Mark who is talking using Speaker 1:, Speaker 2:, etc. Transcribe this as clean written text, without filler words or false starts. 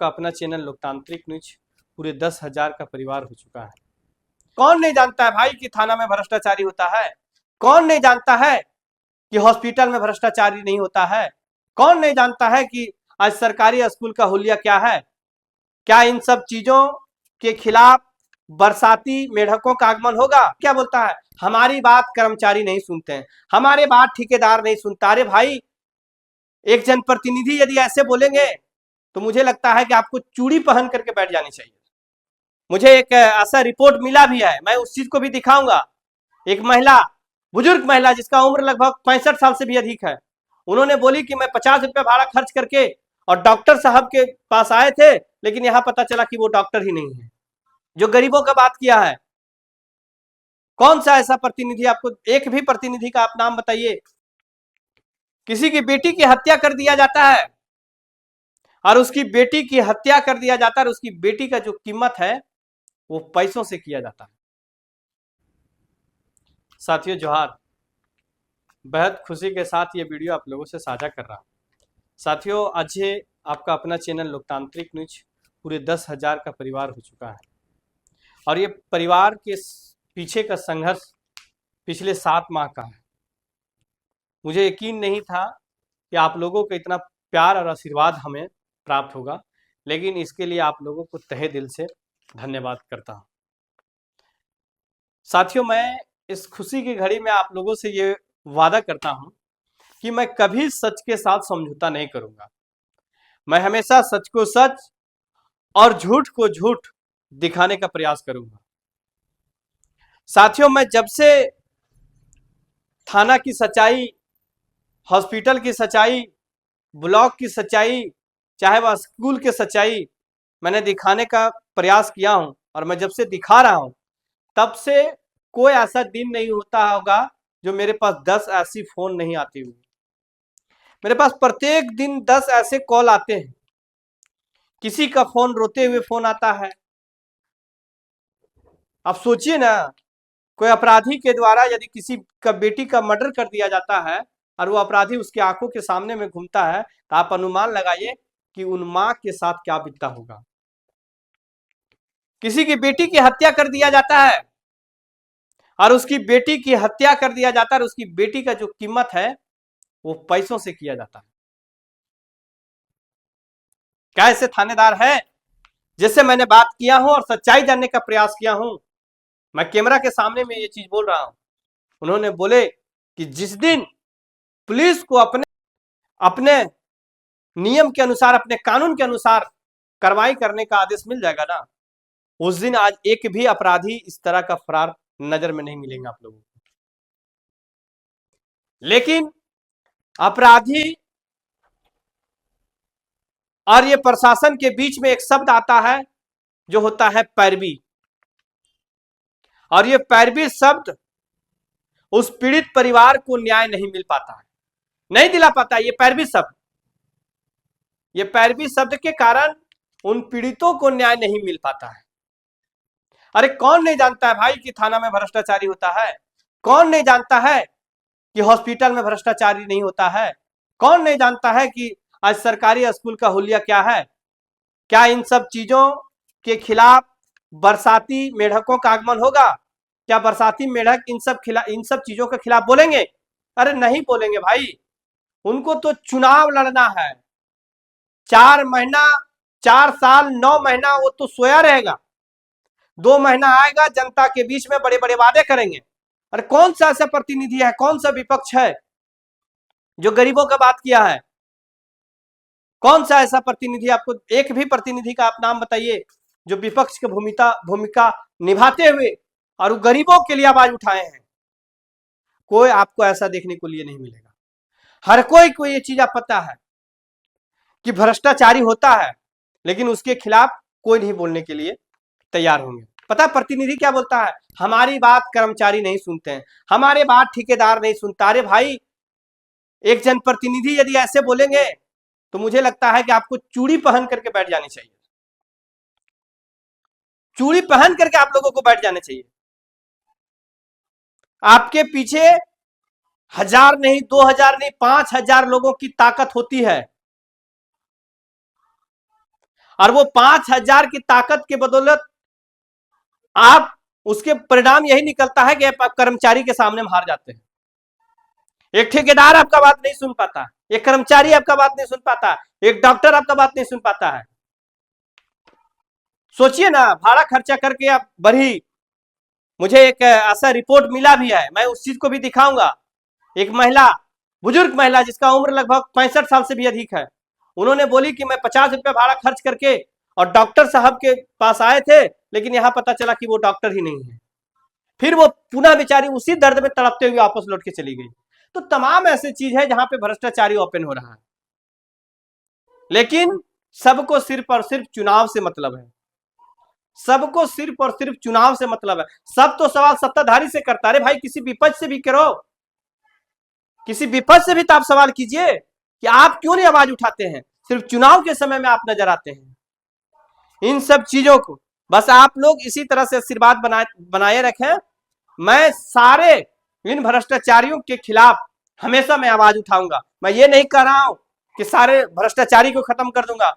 Speaker 1: आपका अपना चैनल लोकतांत्रिक न्यूज पूरे 10,000 का परिवार हो चुका है। कौन नहीं जानता है भाई कि थाना में भ्रष्टाचारी होता है? कौन नहीं जानता है कि हॉस्पिटल में भ्रष्टाचारी नहीं होता है? कौन नहीं जानता है कि आज सरकारी स्कूल का हुलिया क्या है? क्या इन सब चीजों के खिलाफ बरसाती मेढकों का आगमन होगा? क्या बोलता है, हमारी बात कर्मचारी नहीं सुनते हैं, हमारे बात ठेकेदार नहीं सुनता। अरे भाई, एक जनप्रतिनिधि यदि ऐसे बोलेंगे तो मुझे लगता है कि आपको चूड़ी पहन करके बैठ जानी चाहिए। मुझे एक ऐसा रिपोर्ट मिला भी है, मैं उस चीज को भी दिखाऊंगा। एक महिला, बुजुर्ग महिला जिसका उम्र लगभग 65 साल से भी अधिक है, उन्होंने बोली कि मैं 50 रुपये भाड़ा खर्च करके और डॉक्टर साहब के पास आए थे, लेकिन यहां पता चला कि वो डॉक्टर ही नहीं है। जो गरीबों का बात किया है, कौन सा ऐसा प्रतिनिधि, आपको एक भी प्रतिनिधि का आप नाम बताइए। किसी की बेटी की हत्या कर दिया जाता है और उसकी बेटी की हत्या कर दिया जाता है और उसकी बेटी का जो कीमत है वो पैसों से किया जाता है। साथियों जोहार, बेहद खुशी के साथ ये वीडियो आप लोगों से साझा कर रहा हूं। साथियों, आज आपका अपना चैनल लोकतांत्रिक न्यूज पूरे 10,000 का परिवार हो चुका है और ये परिवार के पीछे का संघर्ष पिछले 7 माह का है। मुझे यकीन नहीं था कि आप लोगों का इतना प्यार और आशीर्वाद हमें प्राप्त होगा, लेकिन इसके लिए आप लोगों को तहे दिल से धन्यवाद करता हूं। साथियों, मैं इस खुशी की घड़ी में आप लोगों से ये वादा करता हूं कि मैं कभी सच के साथ समझौता नहीं करूंगा। मैं हमेशा सच को सच और झूठ को झूठ दिखाने का प्रयास करूंगा। साथियों, मैं जब से थाना की सच्चाई, हॉस्पिटल की सच्चाई, ब्लॉक की सच्चाई, चाहे वह स्कूल की सच्चाई मैंने दिखाने का प्रयास किया हूं और मैं जब से दिखा रहा हूं, तब से कोई ऐसा दिन नहीं होता होगा जो मेरे पास 10 ऐसी फोन नहीं आती हुई। मेरे पास प्रत्येक दिन 10 ऐसे कॉल आते हैं। किसी का फोन रोते हुए फोन आता है। आप सोचिए ना, कोई अपराधी के द्वारा यदि किसी का बेटी का मर्डर कर दिया जाता है और वो अपराधी उसकी आंखों के सामने में घूमता है, तो आप अनुमान लगाइए कि उन मां के साथ क्या बीतता होगा। किसी की बेटी की हत्या कर दिया जाता है और उसकी बेटी की हत्या कर दिया जाता है और उसकी बेटी का जो कीमत है वो पैसों से किया जाता है। क्या ऐसे थानेदार है जिससे मैंने बात किया हूं और सच्चाई जानने का प्रयास किया हूं? मैं कैमरा के सामने में ये चीज बोल रहा हूं। उन्होंने बोले कि जिस दिन पुलिस को अपने अपने नियम के अनुसार, अपने कानून के अनुसार कार्रवाई करने का आदेश मिल जाएगा ना, उस दिन आज एक भी अपराधी इस तरह का फरार नजर में नहीं मिलेंगे आप लोगों को। लेकिन अपराधी और ये प्रशासन के बीच में एक शब्द आता है जो होता है पैरवी, और ये पैरवी शब्द उस पीड़ित परिवार को न्याय नहीं मिल पाता है, नहीं दिला पाता है। ये पैरवी शब्द के कारण उन पीड़ितों को न्याय नहीं मिल पाता है। अरे कौन नहीं जानता है भाई कि थाना में भ्रष्टाचारी होता है? कौन नहीं जानता है कि हॉस्पिटल में भ्रष्टाचारी नहीं होता है? कौन नहीं जानता है कि आज सरकारी स्कूल का हुलिया क्या है? क्या इन सब चीजों के खिलाफ बरसाती मेढकों का आगमन होगा? क्या बरसाती मेढक इन सब चीजों के खिलाफ बोलेंगे? अरे नहीं बोलेंगे भाई। उनको तो चुनाव लड़ना है। 4 महीना, 4 साल, 9 महीना वो तो सोया रहेगा। 2 महीना आएगा, जनता के बीच में बड़े बड़े वादे करेंगे। अरे कौन सा ऐसा प्रतिनिधि है, कौन सा विपक्ष है जो गरीबों का बात किया है? कौन सा ऐसा प्रतिनिधि, आपको एक भी प्रतिनिधि का आप नाम बताइए जो विपक्ष की भूमिका निभाते हुए और गरीबों के लिए आवाज उठाए हैं? कोई आपको ऐसा देखने को लिए नहीं मिलेगा। हर कोई को ये चीज पता है कि भ्रष्टाचारी होता है, लेकिन उसके खिलाफ कोई नहीं बोलने के लिए तैयार होंगे। पता प्रतिनिधि क्या बोलता है, हमारी बात कर्मचारी नहीं सुनते हैं, हमारे बात ठेकेदार नहीं सुनता। अरे भाई, एक जनप्रतिनिधि यदि ऐसे बोलेंगे तो मुझे लगता है कि आपको चूड़ी पहन करके बैठ जानी चाहिए। चूड़ी पहन करके आप लोगों को बैठ जाना चाहिए। आपके पीछे 1000 नहीं, 2000 नहीं, 5000 लोगों की ताकत होती है और वो 5,000 की ताकत के बदौलत आप उसके परिणाम यही निकलता है कि आप कर्मचारी के सामने हार जाते हैं। एक ठेकेदार आपका बात नहीं सुन पाता, एक कर्मचारी आपका बात नहीं सुन पाता, एक डॉक्टर आपका बात नहीं सुन पाता है। सोचिए ना, भाड़ा खर्चा करके आप बढ़ी, मुझे एक ऐसा रिपोर्ट मिला भी है, मैं उस चीज को भी दिखाऊंगा। एक महिला, बुजुर्ग महिला जिसका उम्र लगभग 65 साल से भी अधिक है, उन्होंने बोली कि मैं 50 रुपया भाड़ा खर्च करके और डॉक्टर साहब के पास आए थे, लेकिन यहां पता चला कि वो डॉक्टर ही नहीं है। फिर वो पुनः बेचारी उसी दर्द में तड़पते हुए वापस लौट के चली गई। तो तमाम ऐसी चीज है जहां पे भ्रष्टाचारी ओपन हो रहा है, लेकिन सबको सिर्फ और सिर्फ चुनाव से मतलब है, सबको सिर्फ और सिर्फ चुनाव से मतलब है। सब तो सवाल सत्ताधारी से करता है। अरे भाई, किसी विपक्ष से भी करो, किसी विपक्ष से भी तो आप सवाल कीजिए कि आप क्यों नहीं आवाज उठाते हैं, सिर्फ चुनाव के समय में आप नजर आते हैं। इन सब चीजों को बस आप लोग इसी तरह से आशीर्वाद बनाए रखें। मैं सारे इन भ्रष्टाचारियों के खिलाफ हमेशा मैं आवाज उठाऊंगा। मैं ये नहीं कह रहा हूं कि सारे भ्रष्टाचारी को खत्म कर दूंगा,